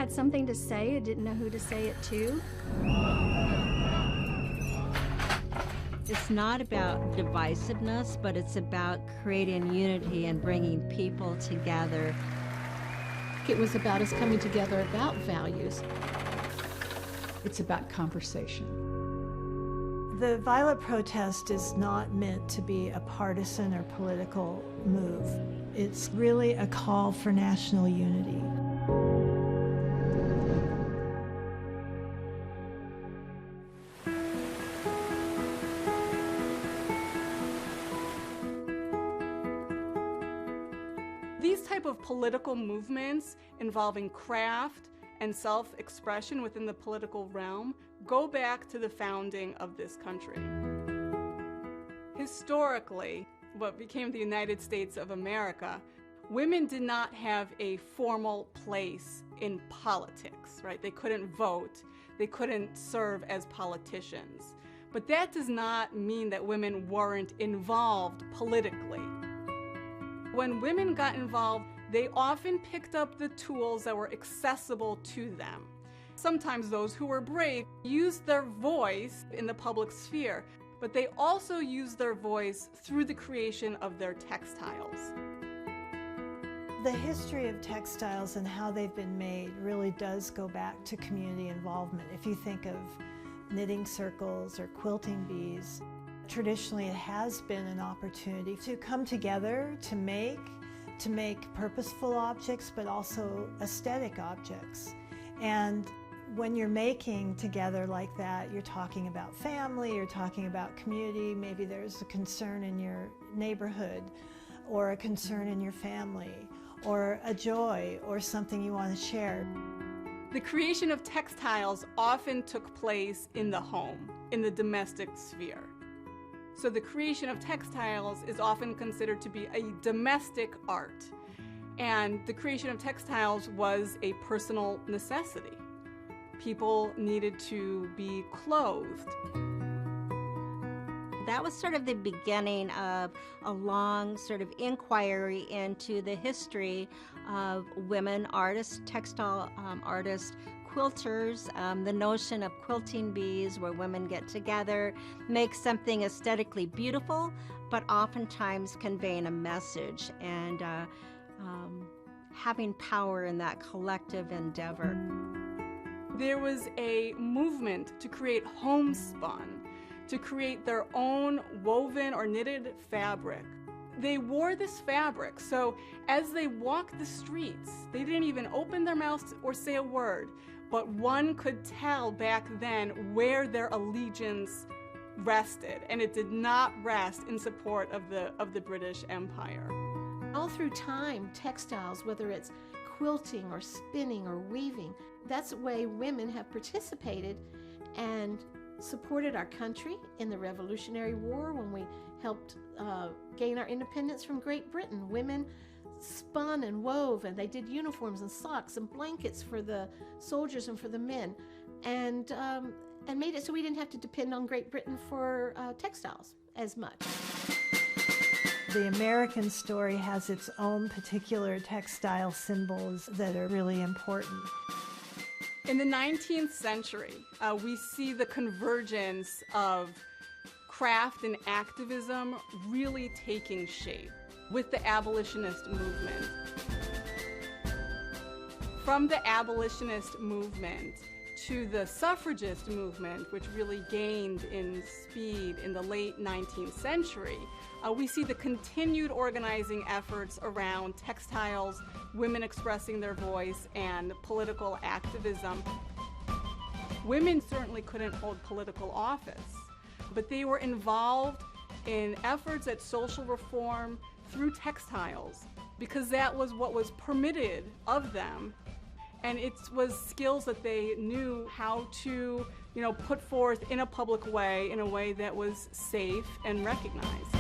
had something to say, I didn't know who to say it to. It's not about divisiveness, but it's about creating unity and bringing people together. It was about us coming together about values. It's about conversation. The Violet protest is not meant to be a partisan or political move. It's really a call for national unity. These type of political movements involving craft and self-expression within the political realm go back to the founding of this country. Historically, what became the United States of America, women did not have a formal place in politics, right? They couldn't vote, they couldn't serve as politicians. But that does not mean that women weren't involved politically. When women got involved, they often picked up the tools that were accessible to them. Sometimes those who were brave used their voice in the public sphere, but they also used their voice through the creation of their textiles. The history of textiles and how they've been made really does go back to community involvement. If you think of knitting circles or quilting bees, traditionally it has been an opportunity to come together to make purposeful objects, but also aesthetic objects. And when you're making together like that, you're talking about family, you're talking about community, maybe there's a concern in your neighborhood, or a concern in your family, or a joy, or something you want to share. The creation of textiles often took place in the home, in the domestic sphere. So the creation of textiles is often considered to be a domestic art. And the creation of textiles was a personal necessity. People needed to be clothed. That was sort of the beginning of a long sort of inquiry into the history of women artists, textile artists, quilters, the notion of quilting bees where women get together, make something aesthetically beautiful, but oftentimes conveying a message and having power in that collective endeavor. There was a movement to create homespun, to create their own woven or knitted fabric. They wore this fabric, so as they walked the streets, they didn't even open their mouths or say a word, but one could tell back then where their allegiance rested, and it did not rest in support of the British Empire. All through time, textiles, whether it's quilting or spinning or weaving, that's the way women have participated and supported our country in the Revolutionary War when we helped gain our independence from Great Britain. Women spun and wove, and they did uniforms and socks and blankets for the soldiers and for the men, and made it so we didn't have to depend on Great Britain for textiles as much. The American story has its own particular textile symbols that are really important. In the 19th century, we see the convergence of craft and activism really taking shape with the abolitionist movement. From the abolitionist movement to the suffragist movement, which really gained in speed in the late 19th century, we see the continued organizing efforts around textiles, women expressing their voice, and political activism. Women certainly couldn't hold political office, but they were involved in efforts at social reform through textiles because that was what was permitted of them, and it was skills that they knew how to, put forth in a public way, in a way that was safe and recognized.